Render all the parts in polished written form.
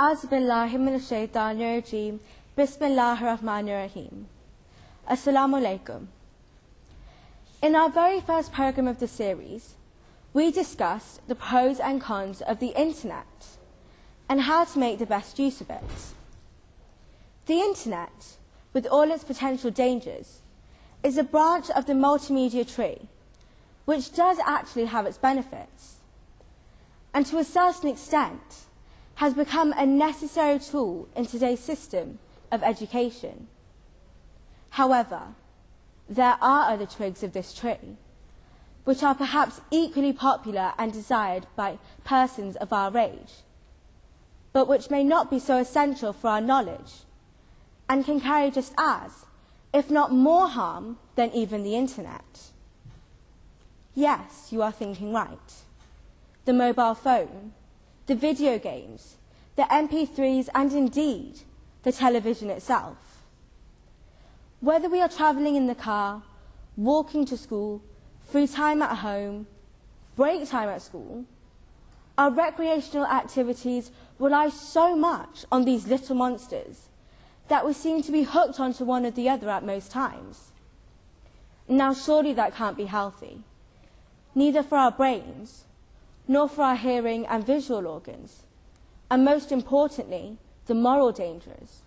A'udhu billahi minash shaitanir rajeem. Bismillahir rahmanir rahim. Assalamu alaikum. In our very first program of the series, we discussed the pros and cons of the internet and how to make the best use of it. The internet, with all its potential dangers, is a branch of the multimedia tree, which does actually have its benefits, and to a certain extent has become a necessary tool in today's system of education. However, there are other twigs of this tree, which are perhaps equally popular and desired by persons of our age, but which may not be so essential for our knowledge, and can carry just as, if not more harm than even the internet. Yes, you are thinking right. The mobile phone, the video games, the MP3s, and indeed, the television itself. Whether we are travelling in the car, walking to school, free time at home, break time at school, our recreational activities rely so much on these little monsters that we seem to be hooked onto one or the other at most times. Now surely that can't be healthy, neither for our brains, nor for our hearing and visual organs, and most importantly, the moral dangers.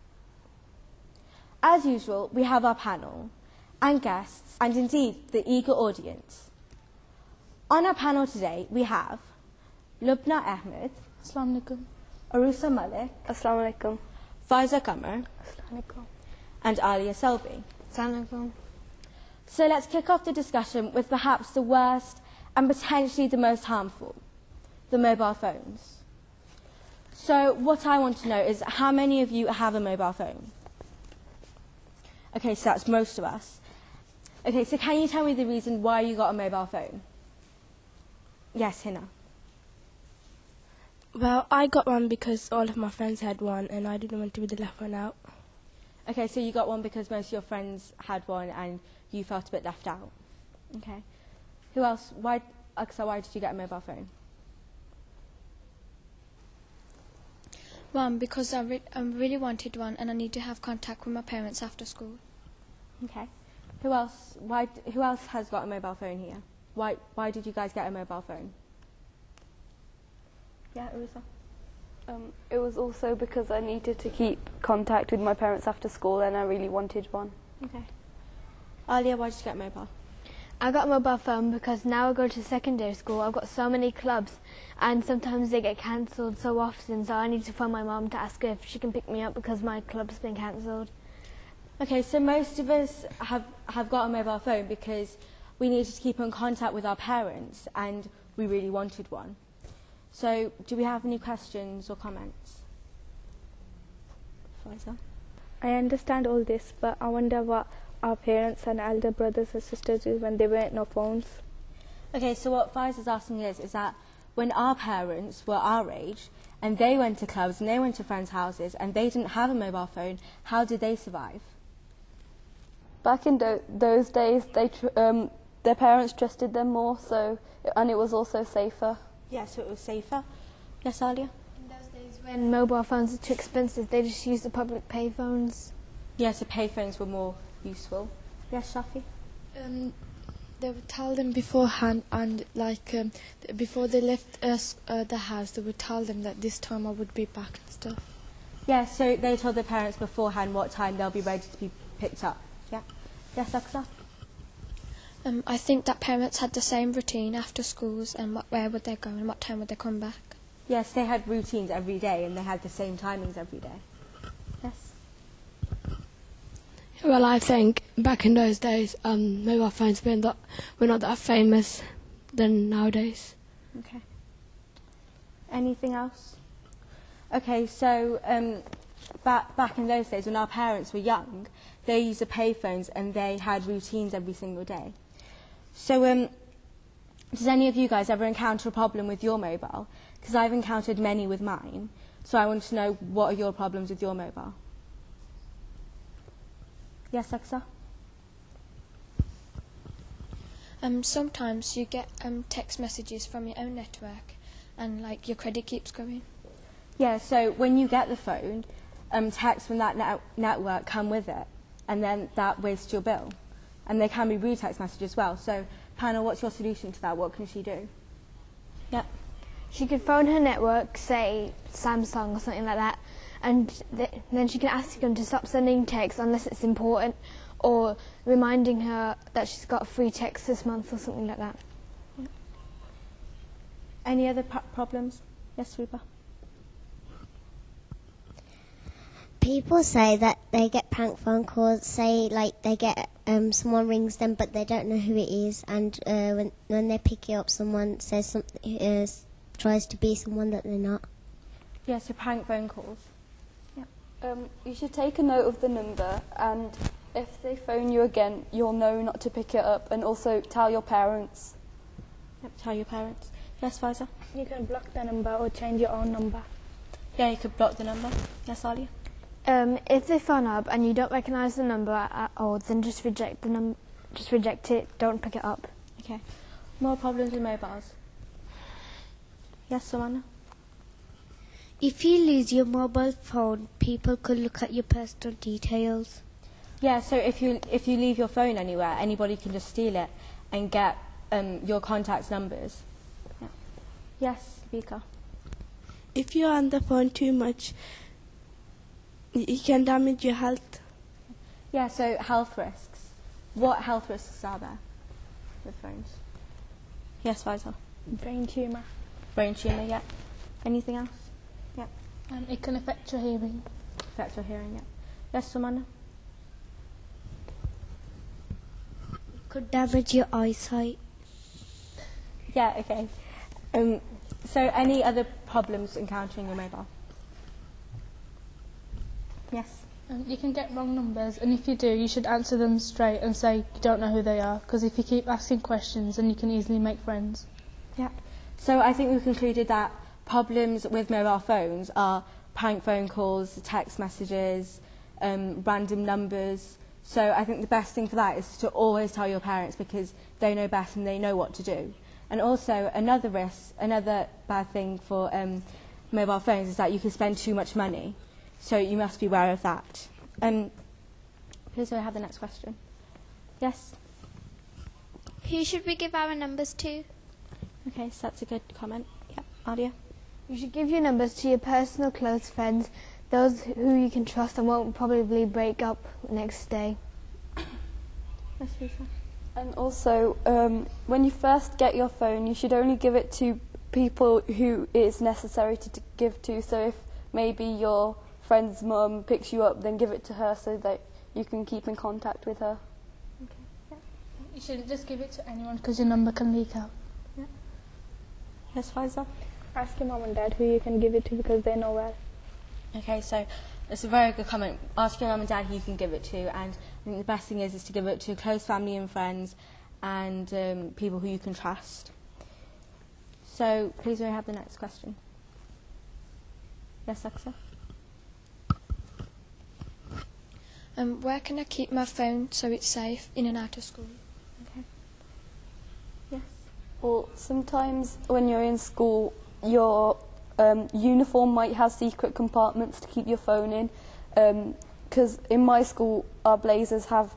As usual, we have our panel, and guests, and indeed the eager audience. On our panel today, we have Lubna Ahmed, Assalamu alaikum. Arusa Malik, Assalamu alaikum. Faiza Qamar, Assalamu alaikum. and Alia Selby. Assalamu alaikum. So let's kick off the discussion with perhaps the worst and potentially the most harmful, the mobile phones. So what I want to know is how many of you have a mobile phone? Okay, so that's most of us. Okay, so can you tell me the reason why you got a mobile phone? Yes, Hina. Well, I got one because all of my friends had one and I didn't want to be the left one out. Okay, so you got one because most of your friends had one and you felt a bit left out. Okay. Who else? Aksa, why did you get a mobile phone? One, because I really wanted one and I need to have contact with my parents after school. Okay. Who else? Who else has got a mobile phone here? Why did you guys get a mobile phone? Yeah, Urisa? It was also because I needed to keep contact with my parents after school and I really wanted one. Okay. Alia, why did you get a mobile? I got a mobile phone because now I go to secondary school. I've got so many clubs and sometimes they get cancelled so often, so I need to phone my mum to ask her if she can pick me up because my club's been cancelled. Okay, so most of us have got a mobile phone because we needed to keep in contact with our parents and we really wanted one. So do we have any questions or comments? Faiza? I understand all this, but I wonder what our parents and elder brothers and sisters do when there weren't no phones. Okay, so what Faiza's asking is that when our parents were our age and they went to clubs and they went to friends' houses and they didn't have a mobile phone, how did they survive? Back in those days, their parents trusted them more, and it was also safer. Yeah, so it was safer. Yes, Alia? In those days when mobile phones are too expensive, they just used the public payphones. Yeah, so payphones were more useful. Yes, Shafi? They would tell them beforehand, and before they left the house, they would tell them that this time I would be back and stuff. Yeah, so they told their parents beforehand what time they'll be ready to be picked up. Yeah. Yes, Aksa? I think that parents had the same routine after schools and where would they go and what time would they come back. Yes, they had routines every day and they had the same timings every day. Yes. Well, I think back in those days, mobile phones were not that famous than nowadays. Okay. Anything else? Okay, so back in those days when our parents were young, they used the payphones and they had routines every single day. So does any of you guys ever encounter a problem with your mobile? Because I've encountered many with mine. So I want to know, what are your problems with your mobile? Yes, Aksa? Sometimes you get text messages from your own network and your credit keeps going. Yeah, so when you get the phone, texts from that network come with it, and then that wastes your bill. And they can be rude text messages as well. So, Hannah, what's your solution to that? What can she do? Yeah. She could phone her network, say Samsung or something like that, and then she can ask them to stop sending texts unless it's important, or reminding her that she's got a free text this month or something like that. Yeah. Any other problems? Yes, Rupa? People say that they get prank phone calls, say like they get someone rings them but they don't know who it is, and when they pick it up someone says something, tries to be someone that they're not. Yeah, so prank phone calls. Yeah. You should take a note of the number, and if they phone you again, you'll know not to pick it up, and also tell your parents. Yep, tell your parents. Yes, Faiza? You can block the number or change your own number. Yeah, you could block the number. Yes, Alia? If they phone up and you don't recognise the number at all, then just reject the just reject it. Don't pick it up. Okay. More problems with mobiles? Yes, Samana? If you lose your mobile phone, people could look at your personal details. Yeah, so if you leave your phone anywhere, anybody can just steal it and get your contacts' numbers. Yeah. Yes, Vika? If you're on the phone too much, it can damage your health. Yeah, so health risks. What health risks are there with phones? Yes, Faisal? Brain tumour. Brain tumour, yeah. Anything else? Yeah. It can affect your hearing. Affect your hearing, yeah. Yes, Samana? Could damage your eyesight. Yeah, okay. So any other problems encountering your mobile? Yes. You can get wrong numbers, and if you do, you should answer them straight and say you don't know who they are, because if you keep asking questions, then you can easily make friends. Yeah. So I think we've concluded that problems with mobile phones are prank phone calls, text messages, random numbers. So I think the best thing for that is to always tell your parents, because they know best and they know what to do. And also another bad thing for mobile phones is that you can spend too much money. So you must be aware of that. Please do I have the next question? Yes? Who should we give our numbers to? Okay, so that's a good comment. Yeah, Adia? You should give your numbers to your personal close friends, those who you can trust and won't probably break up next day. Yes, Lisa? And also, when you first get your phone, you should only give it to people who it is necessary to give to. So if maybe your friend's mum picks you up, then give it to her so that you can keep in contact with her. Okay. Yeah. You shouldn't just give it to anyone, because your number can leak out. Yeah. Yes, Faisal? Ask your mum and dad who you can give it to, because they know well. Okay, so it's a very good comment. Ask your mum and dad who you can give it to, and I think the best thing is to give it to close family and friends and people who you can trust. So please do I have the next question? Yes, Aksa? Where can I keep my phone so it's safe in and out of school? Okay. Yes. Well, sometimes when you're in school, your uniform might have secret compartments to keep your phone in. Because in my school, our blazers have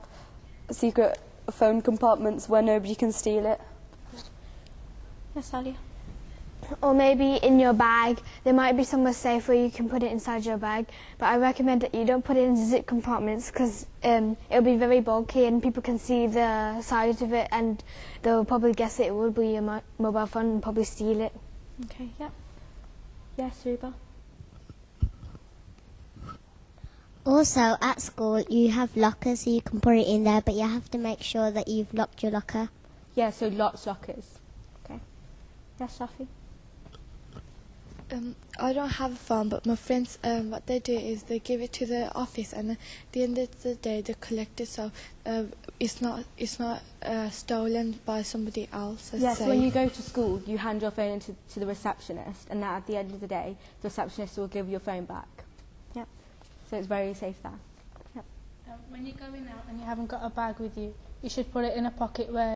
secret phone compartments where nobody can steal it. Yes, Alia? Or maybe in your bag. There might be somewhere safe where you can put it inside your bag, but I recommend that you don't put it in zip compartments, because it'll be very bulky and people can see the size of it and they'll probably guess it will be your mobile phone and probably steal it. Okay, yeah. Yes, Ruba? Also, at school, you have lockers, so you can put it in there, but you have to make sure that you've locked your locker. Yeah, so lockers. Okay. Yes, Shafi? I don't have a phone, but my friends, what they do is they give it to the office, and at the end of the day they collect it, so it's not stolen by somebody else. Yes, when you go to school, you hand your phone to the receptionist, and at the end of the day, the receptionist will give your phone back. Yep. So it's very safe there. Yep. When you're going out and you haven't got a bag with you, you should put it in a pocket where